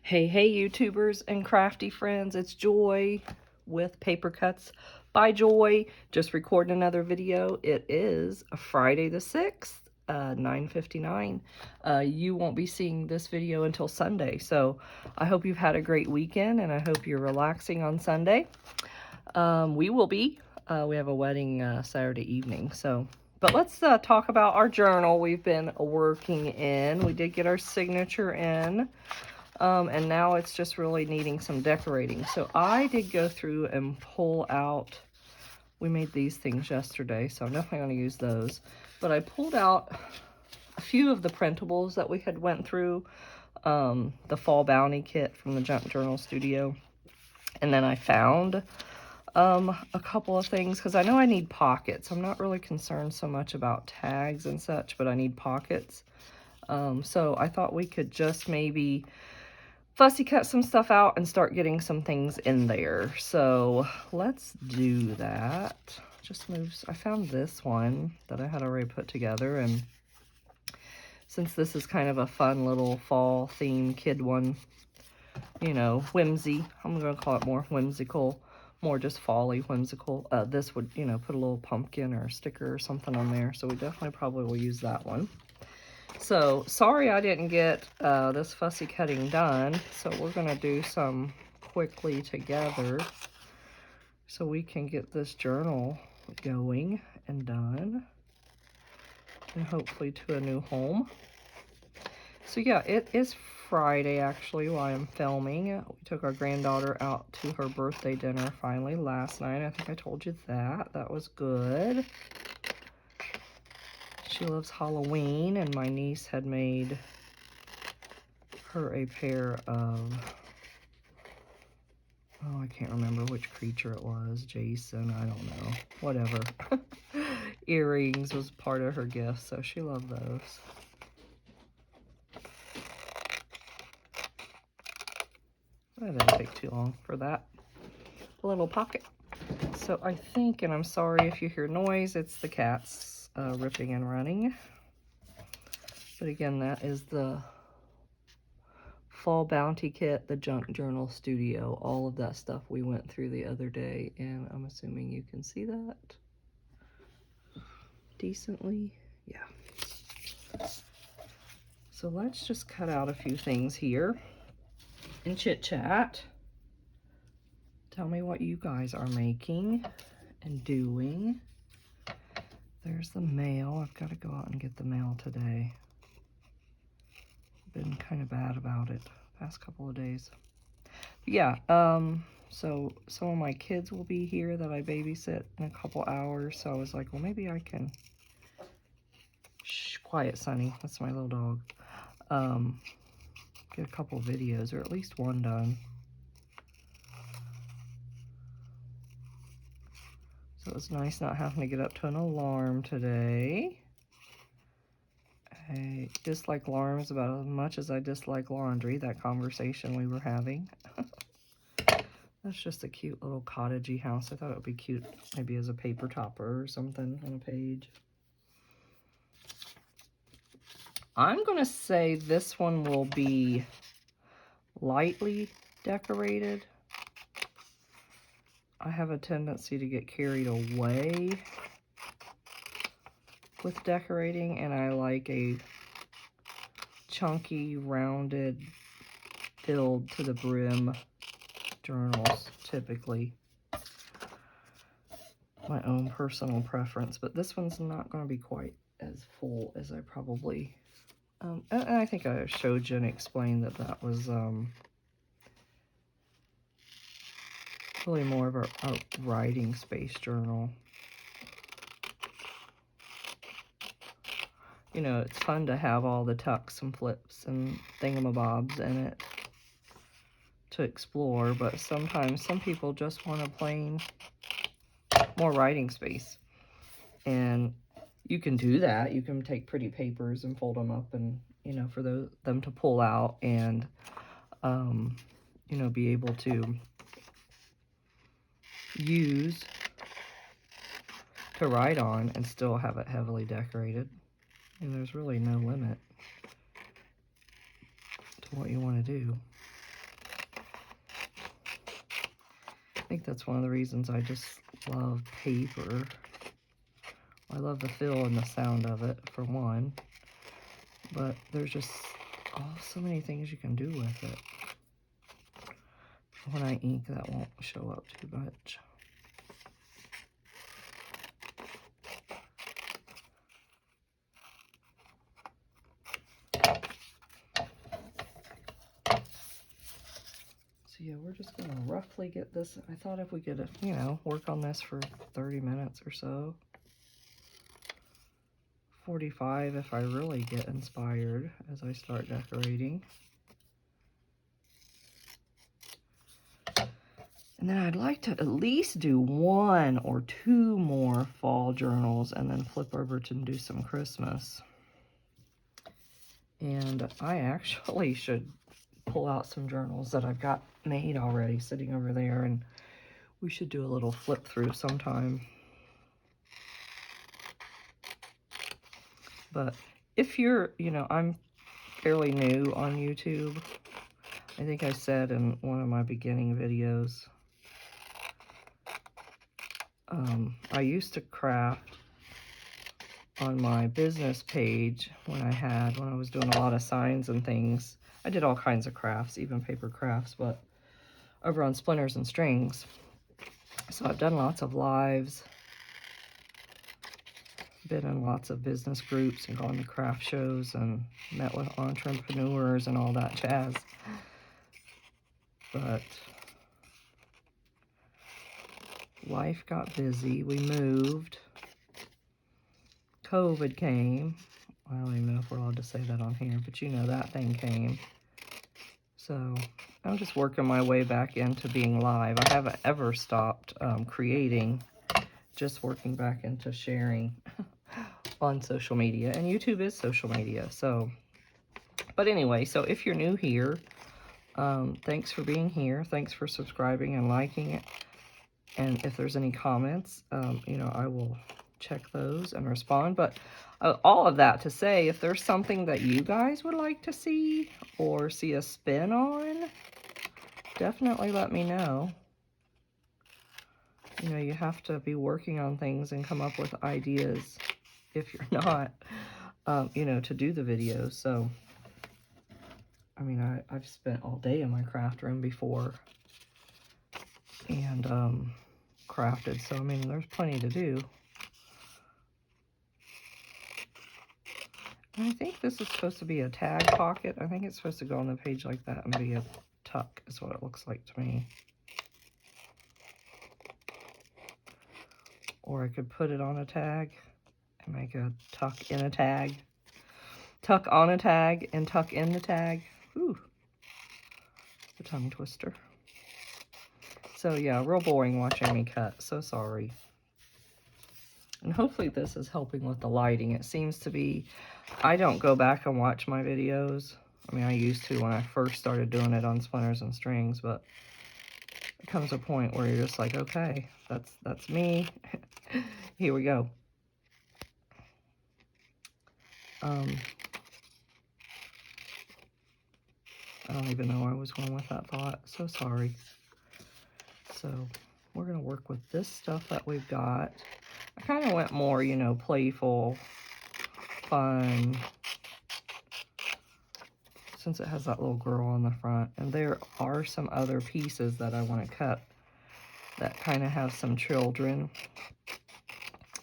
Hey, YouTubers and crafty friends, it's Joy with Paper Cuts by Joy. Just recording another video. It is Friday the 6th, 9:59. You won't be seeing this video until Sunday, so I hope you've had a great weekend, and I hope you're relaxing on Sunday. We will be. We have a wedding Saturday evening, so... But let's talk about our journal we've been working in. We did get our signature in. And now it's just really needing some decorating. So I did go through and pull out, we made these things yesterday, so I'm definitely going to use those. But I pulled out a few of the printables that we had went through, the Fall Bounty kit from the Junk Journal Studio. And then I found a couple of things, because I know I need pockets. I'm not really concerned so much about tags and such, but I need pockets. So I thought we could just maybe fussy cut some stuff out and start getting some things in there. So let's do that. Just moves. I found this one that I had already put together, and since this is kind of a fun little fall theme kid one, you know, whimsy, I'm gonna call it more whimsical, more just fall-y whimsical. This would, you know, put a little pumpkin or a sticker or something on there, so we definitely probably will use that one. So, sorry I didn't get this fussy cutting done, so we're going to do some quickly together so we can get this journal going and done, and hopefully to a new home. So yeah, it is Friday actually while I'm filming. We took our granddaughter out to her birthday dinner finally last night. I think I told you that. That was good. She loves Halloween, and my niece had made her a pair of, oh, I can't remember which creature it was, Jason, I don't know, whatever. Earrings was part of her gift, so she loved those. That didn't take too long for that little pocket. So I think, and I'm sorry if you hear noise, it's the cats ripping and running. But again, that is the Fall Bounty kit, the Junk Journal Studio, all of that stuff we went through the other day, and I'm assuming you can see that decently. Yeah. So let's just cut out a few things here and chit chat. Tell me what you guys are making and doing. There's the mail. I've got to go out and get the mail today. Been kind of bad about it past couple of days. But yeah, so some of my kids will be here that I babysit in a couple hours. So I was like, well, maybe I can... Shh, quiet, Sunny. That's my little dog. Get a couple videos, or at least one done. So it's nice not having to get up to an alarm today. I dislike alarms about as much as I dislike laundry, that conversation we were having. That's just a cute little cottagey house. I thought it would be cute maybe as a paper topper or something on a page. I'm going to say this one will be lightly decorated. I have a tendency to get carried away with decorating, and I like a chunky, rounded, filled to the brim journals, typically. My own personal preference, but this one's not going to be quite as full as I probably... and I think I showed you and explained that that was really more of a writing space journal. You know, it's fun to have all the tucks and flips and thingamabobs in it to explore, but sometimes some people just want a plain more writing space. And you can do that. You can take pretty papers and fold them up and, you know, for them to pull out and, you know, be able to use to write on and still have it heavily decorated. And there's really no limit to what you want to do. think that's one of the reasons I just love paper. I love the feel and the sound of it, for one. But there's just so many things you can do with it. When I ink, that won't show up too much. So yeah, we're just gonna roughly get this. I thought if we could, you know, work on this for 30 minutes or so. 45 if I really get inspired as I start decorating. And then I'd like to at least do 1 or 2 more fall journals and then flip over to do some Christmas. And I actually should pull out some journals that I've got made already sitting over there, and we should do a little flip through sometime. But if you're, you know, I'm fairly new on YouTube. I think I said in one of my beginning videos, I used to craft on my business page when I was doing a lot of signs and things. I did all kinds of crafts, even paper crafts, but over on Splinters and Strings. So I've done lots of lives, been in lots of business groups and gone to craft shows and met with entrepreneurs and all that jazz. But life got busy, we moved, COVID came. I don't even know if we're allowed to say that on here, but you know, that thing came. So I'm just working my way back into being live. I haven't ever stopped creating, just working back into sharing on social media. And YouTube is social media, so. But anyway, so if you're new here, thanks for being here. Thanks for subscribing and liking it. And if there's any comments, you know, I will check those and respond. But all of that to say, if there's something that you guys would like to see or see a spin on, definitely let me know. You know, you have to be working on things and come up with ideas if you're not, you know, to do the videos. So, I mean, I've spent all day in my craft room before and crafted. So, I mean, there's plenty to do. And I think this is supposed to be a tag pocket. I think it's supposed to go on the page like that and be a tuck is what it looks like to me. Or I could put it on a tag and make a tuck in a tag. Tuck on a tag and tuck in the tag. Ooh, the tongue twister. So yeah, real boring watching me cut. So sorry. And hopefully this is helping with the lighting. It seems to be, I don't go back and watch my videos. I mean, I used to when I first started doing it on Splinters and Strings, but it comes a point where you're just like, okay, that's me. Here we go. I don't even know where I was going with that thought. So sorry. So we're going to work with this stuff that we've got. I kind of went more, you know, playful, fun, since it has that little girl on the front. And there are some other pieces that I want to cut that kind of have some children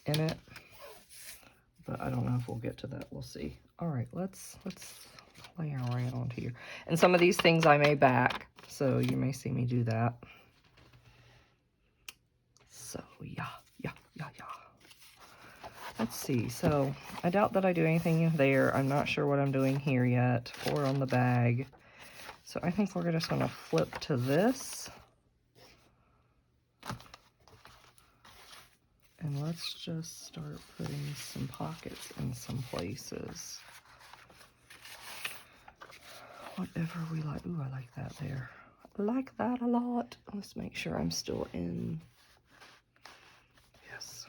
in it. But I don't know if we'll get to that. We'll see. All right, let's play around here. And some of these things I may back, so you may see me do that. So, yeah. Let's see. So, I doubt that I do anything there. I'm not sure what I'm doing here yet. 4 on the bag. So, I think we're just going to flip to this. And let's just start putting some pockets in some places. Whatever we like. Ooh, I like that there. I like that a lot. Let's make sure I'm still in. Yes.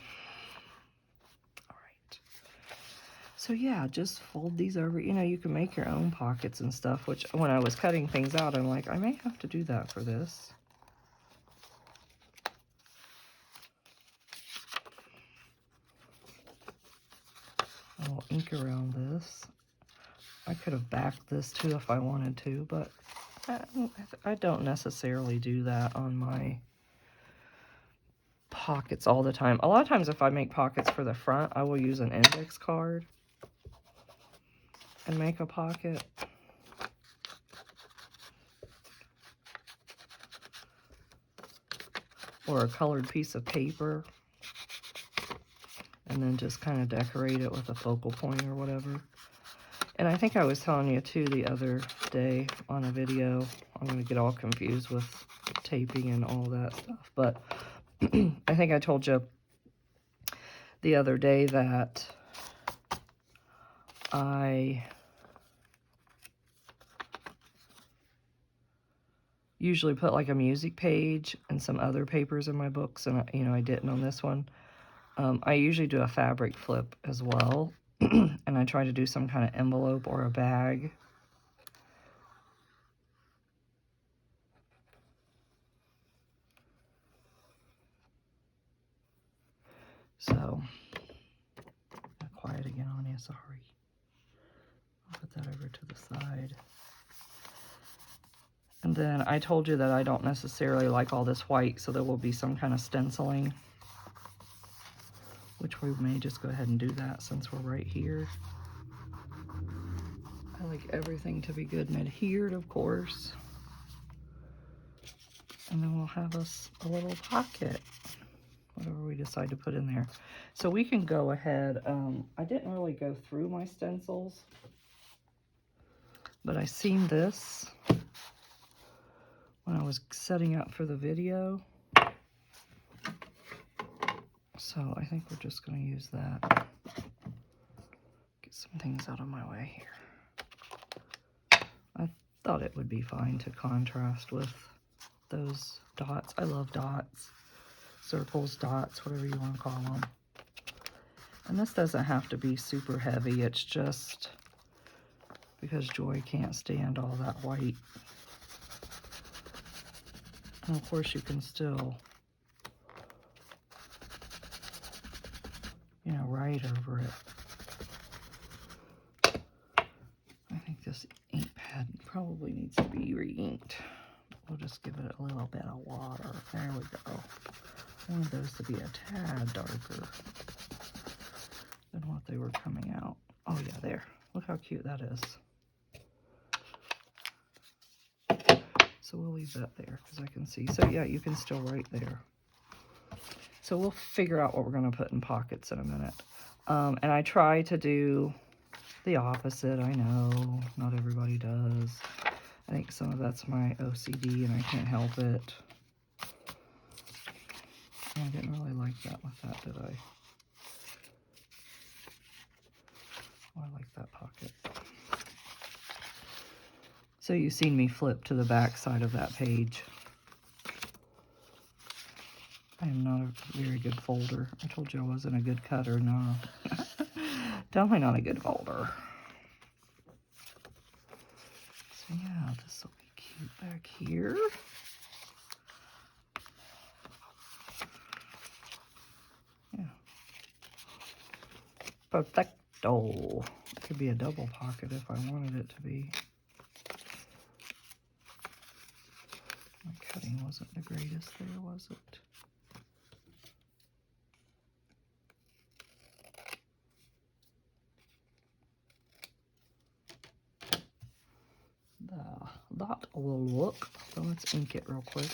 All right. So yeah, just fold these over. You know, you can make your own pockets and stuff, which when I was cutting things out, I'm like, I may have to do that for this. I'll ink around this. I could have backed this too if I wanted to, but I don't necessarily do that on my pockets all the time. A lot of times if I make pockets for the front, I will use an index card and make a pocket. Or a colored piece of paper. And then just kind of decorate it with a focal point or whatever. And I think I was telling you too the other day on a video, I'm going to get all confused with taping and all that stuff, but I think I told you the other day that I usually put like a music page and some other papers in my books, and you know, I didn't on this one. I usually do a fabric flip as well, and I try to do some kind of envelope or a bag. So, quiet again on you, sorry. I'll put that over to the side. And then I told you that I don't necessarily like all this white, so there will be some kind of stenciling, which we may just go ahead and do that since we're right here. I like everything to be good and adhered, of course. And then we'll have us a little pocket, whatever we decide to put in there. So we can go ahead, I didn't really go through my stencils, but I seen this when I was setting up for the video. So I think we're just going to use that. Get some things out of my way here. I thought it would be fine to contrast with those dots. I love dots, circles, dots, whatever you want to call them. And this doesn't have to be super heavy. It's just because Joy can't stand all that white. And of course you can still, you know, write over it. I think this ink pad probably needs to be re-inked. We'll just give it a little bit of water. There we go. I want those to be a tad darker than what they were coming out. Oh yeah, there. Look how cute that is. So we'll leave that there because I can see. So yeah, you can still write there. So we'll figure out what we're going to put in pockets in a minute. And I try to do the opposite. I know not everybody does. I think some of that's my OCD and I can't help it. I didn't really like that with that, did I? Oh, I like that pocket. So you've seen me flip to the back side of that page. I am not a very good folder. I told you I wasn't a good cutter, no. Definitely not a good folder. So yeah, this will be cute back here. Yeah. Perfecto. It could be a double pocket if I wanted it to be. My cutting wasn't the greatest there, was it? That will look. So let's ink it real quick.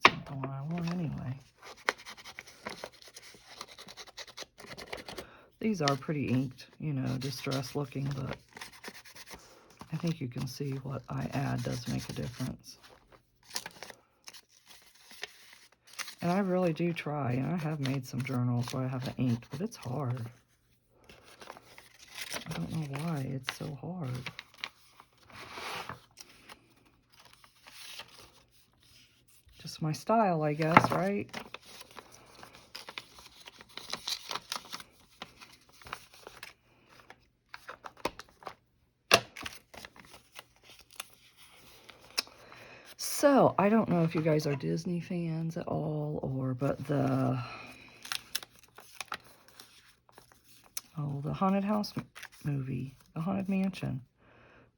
That's not the one I want anyway. These are pretty inked, you know, distressed looking, but I think you can see what I add does make a difference. And I really do try, and I have made some journals where I haven't inked, but it's hard. I don't know why it's so hard. Just my style, I guess, right? So, I don't know if you guys are Disney fans at all, but the Haunted House movie, the Haunted Mansion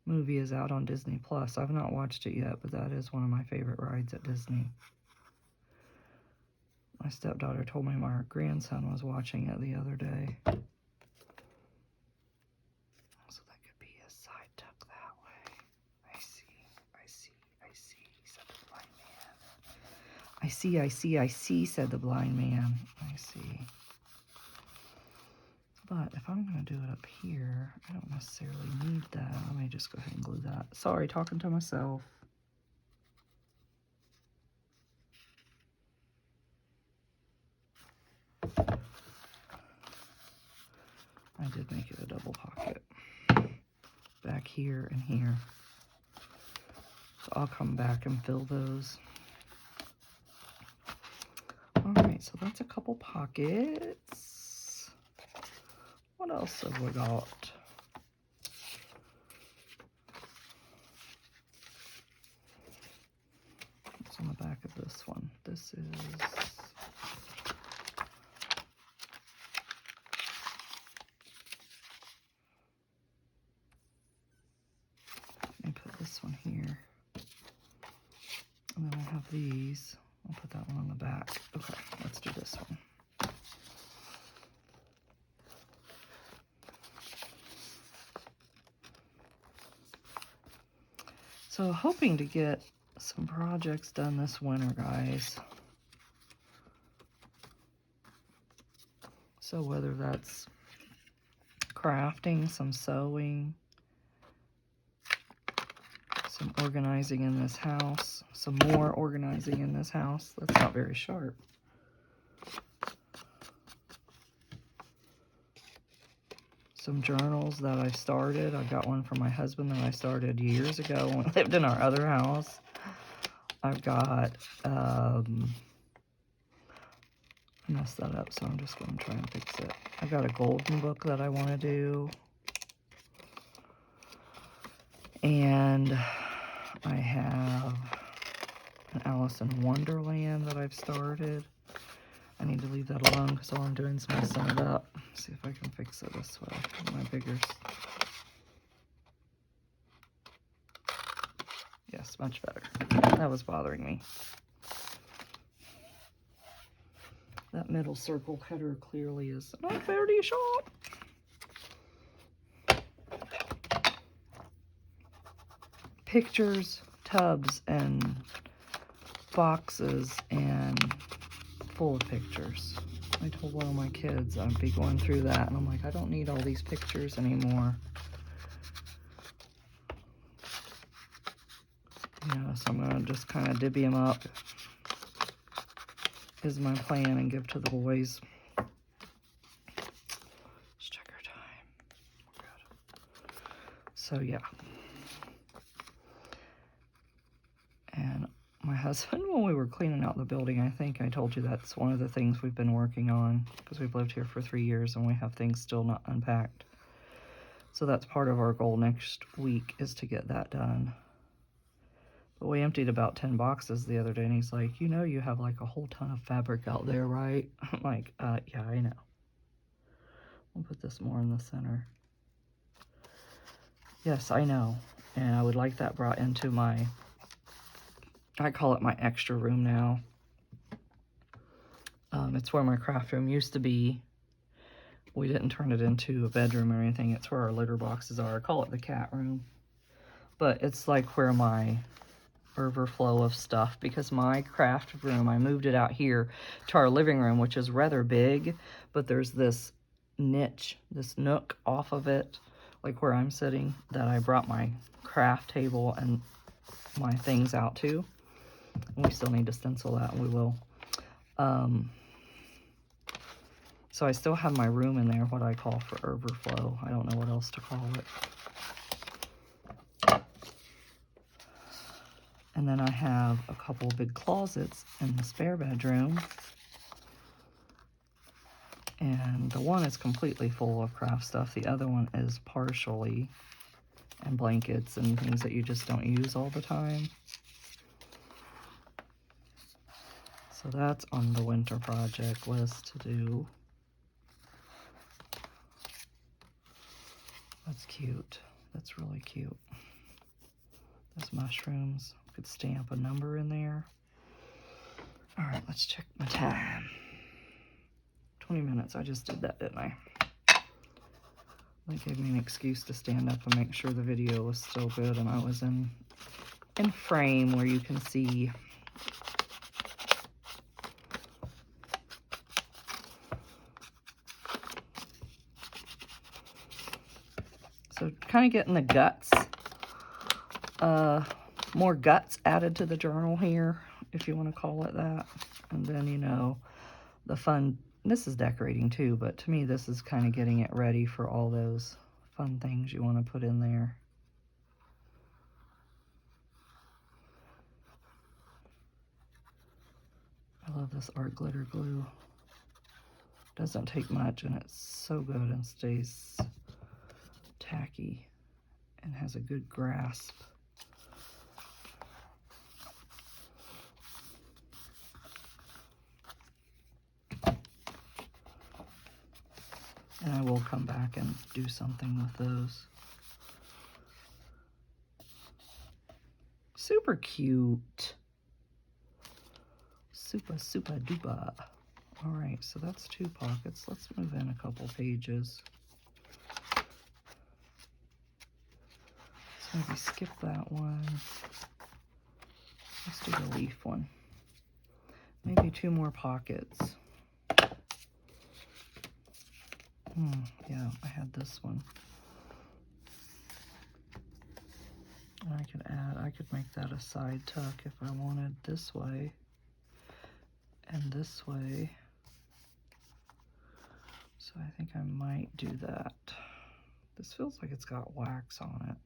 movie is out on Disney Plus. I've not watched it yet, but that is one of my favorite rides at Disney. My stepdaughter told me my grandson was watching it the other day. So that could be a side tuck that way. I see, said the blind man. I see, said the blind man. I see. But if I'm going to do it up here, I don't necessarily need that. Let me just go ahead and glue that. Sorry, talking to myself. I did make it a double pocket. Back here and here. So I'll come back and fill those. Alright, so that's a couple pockets. What else have we got? What's on the back of this one? This is... Let me put this one here. And then I have these. I'll put that one on the back. Okay, let's do this one. So hoping to get some projects done this winter, guys. So whether that's crafting, some sewing, some organizing in this house, some more organizing in this house. That's not very sharp. Some journals that I started. I got one from my husband that I started years ago when I lived in our other house. I've got, I messed that up, so I'm just going to try and fix it. I've got a golden book that I want to do. And I have an Alice in Wonderland that I've started. I need to leave that alone because all I'm doing is messing it up. See if I can fix it this way with my biggers. Yes, much better. That was bothering me. That middle circle cutter clearly is not very sharp. Pictures, tubs, and boxes, and full of pictures. I told one of my kids I'd be going through that, and I'm like, I don't need all these pictures anymore. You know, so I'm going to just kind of divvy them up, is my plan, and give to the boys. Let's check our time. We're good. So, yeah. And my husband, when we were cleaning out the building, I think I told you that's one of the things we've been working on, because we've lived here for 3 years and we have things still not unpacked. So that's part of our goal next week, is to get that done. But we emptied about 10 boxes the other day, and he's like, you know, you have like a whole ton of fabric out there, right? I'm like, yeah, I know. We'll put this more in the center. Yes, I know. And I would like that brought into my, I call it my extra room now. It's where my craft room used to be. We didn't turn it into a bedroom or anything. It's where our litter boxes are. I call it the cat room. But it's like where my overflow of stuff, because my craft room, I moved it out here to our living room, which is rather big, but there's this niche, this nook off of it, like where I'm sitting, that I brought my craft table and my things out to. And we still need to stencil that, and we will. So I still have my room in there, what I call for overflow. I don't know what else to call it. And then I have a couple of big closets in the spare bedroom. And the one is completely full of craft stuff. The other one is partially, and blankets and things that you just don't use all the time. So that's on the winter project list to do. That's cute. That's really cute. Those mushrooms. Could stamp a number in there. All right, let's check my time. 20 minutes. I just did that, didn't I? That gave me an excuse to stand up and make sure the video was still good and I was in frame where you can see. So kind of getting the guts, more guts added to the journal here, if you want to call it that. And then, you know, the fun, this is decorating too, but to me this is kind of getting it ready for all those fun things you want to put in there. I love this art glitter glue. Doesn't take much and it's so good and stays tacky and has a good grasp. And I will come back and do something with those. Super cute. Super duper. All right, so that's 2 pockets. Let's move in a couple pages. Let's maybe skip that one. Let's do the leaf one. Maybe 2 more pockets. Yeah, I had this one. And I could make that a side tuck if I wanted this way and this way. So I think I might do that. This feels like it's got wax on it.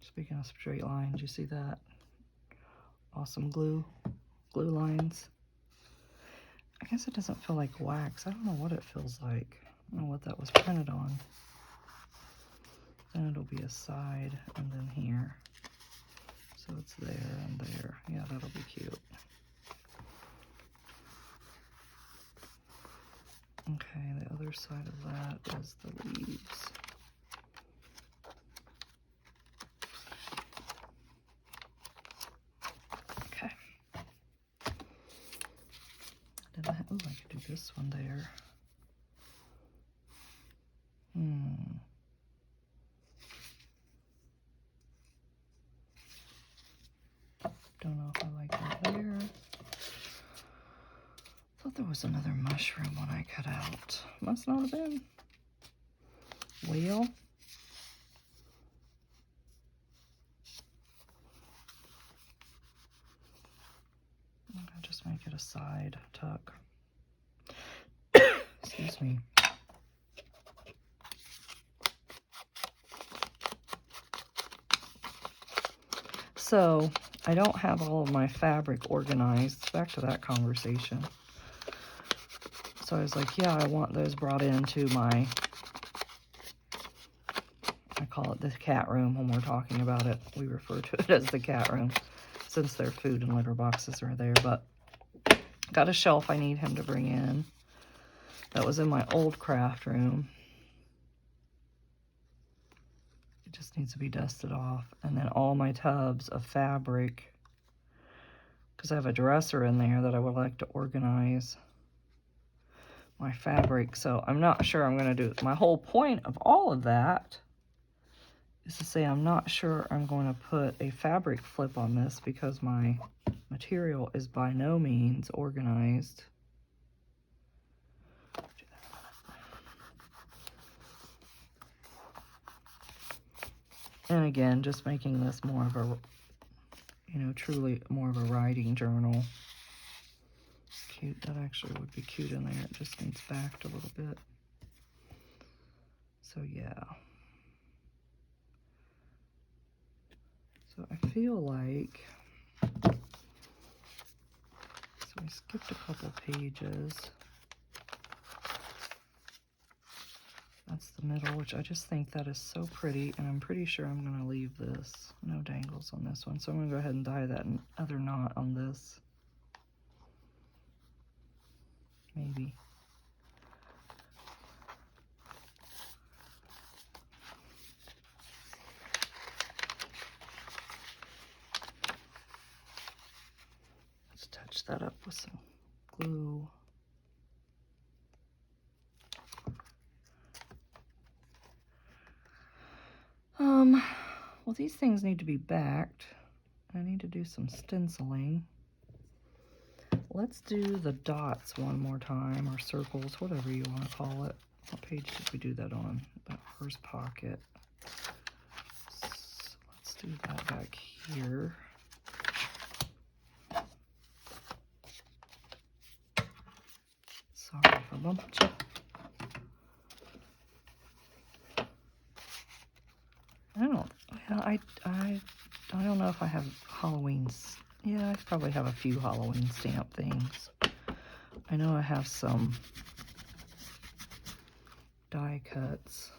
Speaking of straight lines, you see that? Awesome glue lines. I guess it doesn't feel like wax. I don't know what it feels like. I don't know what that was printed on. Then it'll be a side and then here. So it's there and there. Yeah, that'll be cute. Okay, the other side of that is the leaves. Okay. Ooh, I could do this one there. Don't know if I like that there. Thought there was another mushroom when I cut out. Must not have been. Whale. I'll just make it a side tuck. Excuse me. So I don't have all of my fabric organized. Back to that conversation. So I was like, yeah, I want those brought into my, I call it the cat room when we're talking about it. We refer to it as the cat room since their food and litter boxes are there. But got a shelf I need him to bring in. That was in my old craft room. It just needs to be dusted off. And then all my tubs of fabric, because I have a dresser in there that I would like to organize my fabric. So I'm not sure I'm going to do it. My whole point of all of that is to say I'm not sure I'm going to put a fabric flip on this because my material is by no means organized. And again, just making this more of a, you know, truly more of a writing journal. Cute. That actually would be cute in there. It just needs backed a little bit. So yeah. So I feel like, so we skipped a couple pages. That's the middle, which I just think that is so pretty, and I'm pretty sure I'm going to leave this. No dangles on this one, so I'm going to go ahead and dye that other knot on this. Maybe. Let's touch that up with some glue. Well, these things need to be backed. I need to do some stenciling. Let's do the dots one more time, or circles, whatever you want to call it. What page did we do that on? That first pocket. So let's do that back here. Sorry if I bumped you. I don't know if I have Halloween's. Yeah, I probably have a few Halloween stamp things. I know I have some die cuts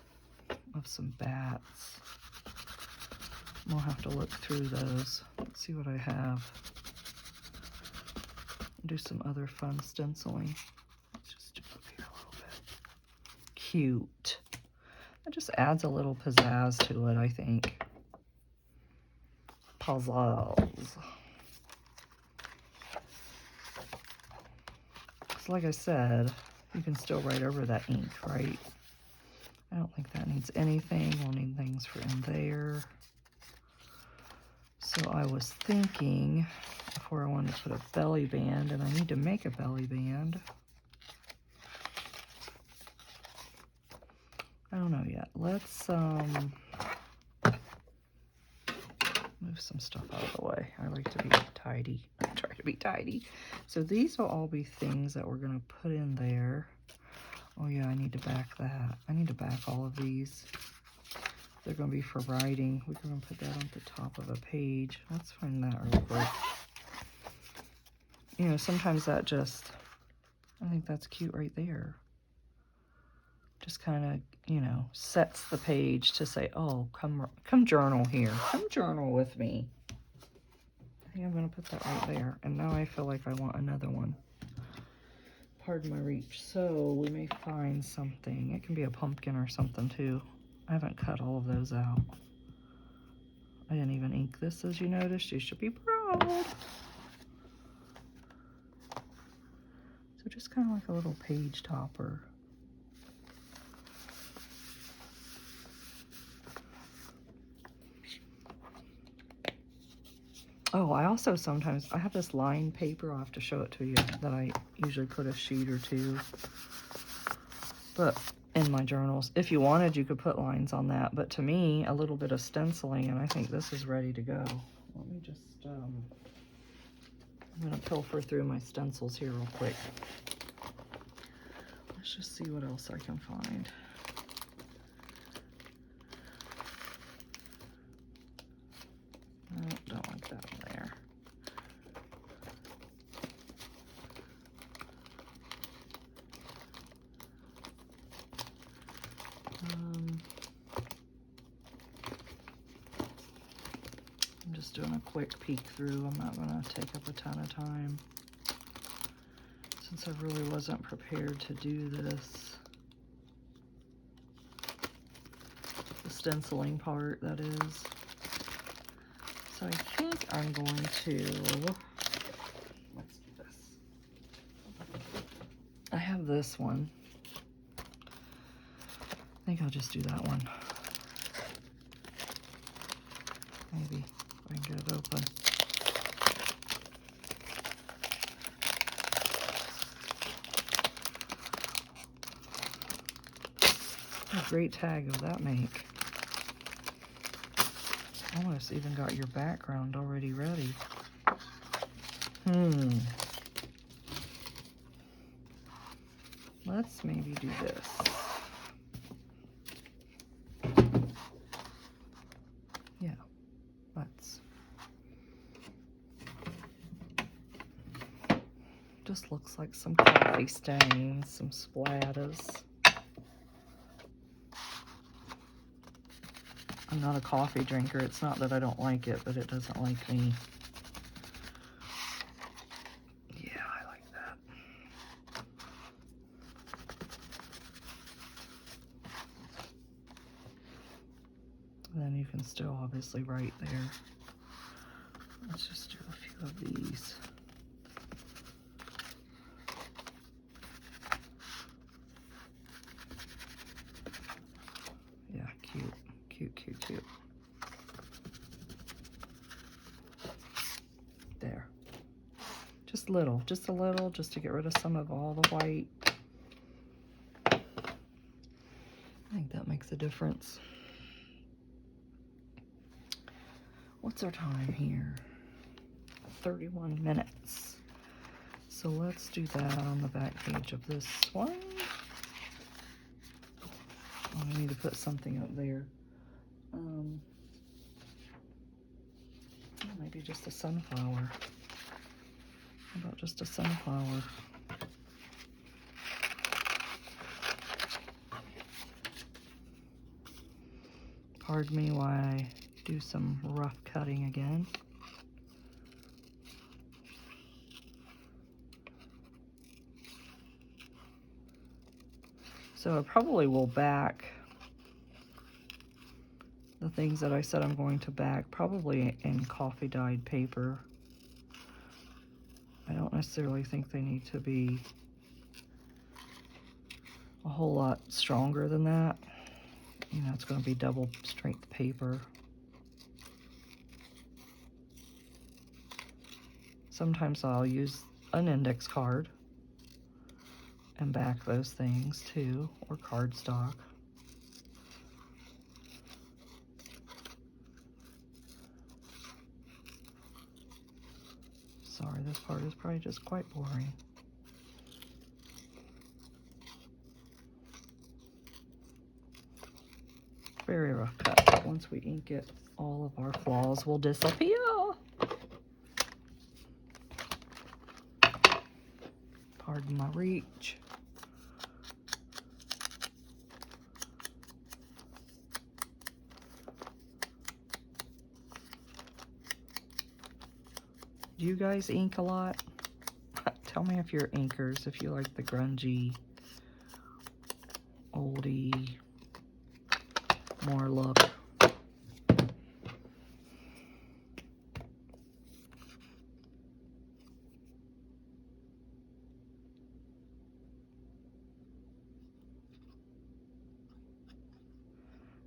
of some bats. We'll have to look through those, see what I have. Do some other fun stenciling. Let's just do up here a little bit. Cute. It just adds a little pizzazz to it, I think. Puzzles. So like I said, you can still write over that ink, right? I don't think that needs anything. We'll need things for in there. So I was thinking before I wanted to put a belly band, and I need to make a belly band. I don't know yet. Let's move some stuff out of the way. I like to be tidy. I try to be tidy. So these will all be things that we're going to put in there. Oh yeah, I need to back that. I need to back all of these. They're going to be for writing. We're going to put that on the top of a page. Let's find that real quick. You know, sometimes that just, I think that's cute right there. Just kind of, you know, sets the page to say, oh, come journal here. Come journal with me. I think I'm going to put that right there. And now I feel like I want another one. Pardon my reach. So we may find something. It can be a pumpkin or something too. I haven't cut all of those out. I didn't even ink this, as you noticed. You should be proud. So just kind of like a little page topper. Oh, I also sometimes, I have this lined paper, I'll have to show it to you, that I usually put a sheet or two. But in my journals, if you wanted, you could put lines on that. But to me, a little bit of stenciling, and I think this is ready to go. Let me just, I'm going to pilfer through my stencils here real quick. Let's just see what else I can find. Oh, don't like that one there. I'm just doing a quick peek through. I'm not going to take up a ton of time, since I really wasn't prepared to do this. The stenciling part, that is. So I think I'm going to, let's do this. I have this one. I think I'll just do that one. Maybe if I can get it open. What a great tag will that make? Almost even got your background already ready. Let's maybe do this. Yeah, let's. Just looks like some coffee stains, some splatters. I'm not a coffee drinker. It's not that I don't like it, but it doesn't like me. Yeah, I like that. And then you can still obviously write there. Let's just do a few of these. Yeah, cute, cute, cute, cute. There. Just a little, just to get rid of some of all the white. I think that makes a difference. What's our time here? 31 minutes. So let's do that on the back page of this one. Oh, I need to put something up there. Maybe just a sunflower. How about just a sunflower? Pardon me while I do some rough cutting again. So I probably will back the things that I said I'm going to back, probably in coffee dyed paper. I don't necessarily think they need to be a whole lot stronger than that. You know, it's going to be double strength paper. Sometimes I'll use an index card and back those things too, or cardstock. Sorry, this part is probably just quite boring. Very rough cut, but once we ink it, all of our flaws will disappear. Pardon my reach. Do you guys ink a lot? Tell me if you're inkers, if you like the grungy, oldie, more look.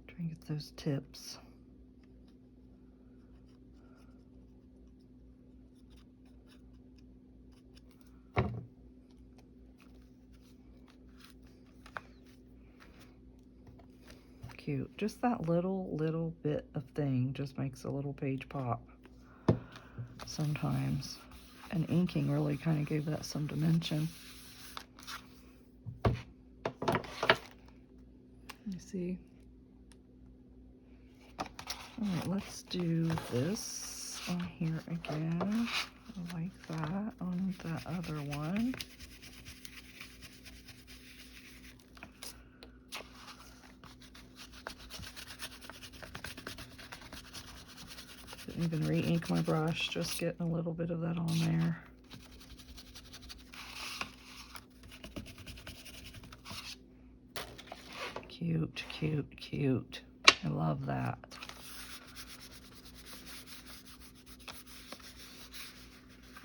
Try and get those tips. Cute. Just that little bit of thing just makes a little page pop sometimes. And inking really kind of gave that some dimension. You see? All right, let's do this on here again. I like that on that other one. Didn't even re-ink my brush, just getting a little bit of that on there. Cute, cute, cute. I love that.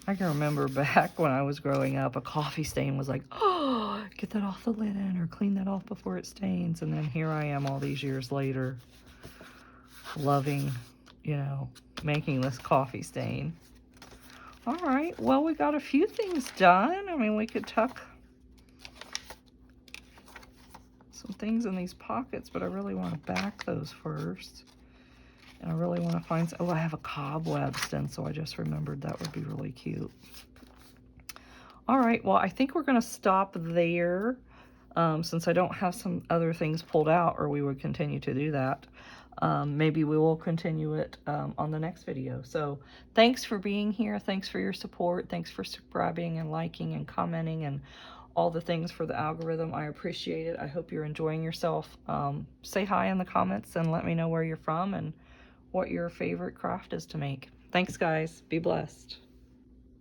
I can remember back when I was growing up, a coffee stain was like, oh, get that off the linen or clean that off before it stains. And then here I am all these years later, loving, you know, making this coffee stain. All right, well, we got a few things done. I mean, we could tuck some things in these pockets, but I really want to back those first. And I really want to find, oh, I have a cobweb stencil. I just remembered that would be really cute. All right, well, I think we're going to stop there since I don't have some other things pulled out, or we would continue to do that. Maybe we will continue it on the next video. So thanks for being here. Thanks for your support. Thanks for subscribing and liking and commenting and all the things for the algorithm. I appreciate it. I hope you're enjoying yourself. Say hi in the comments and let me know where you're from and what your favorite craft is to make. Thanks, guys. Be blessed.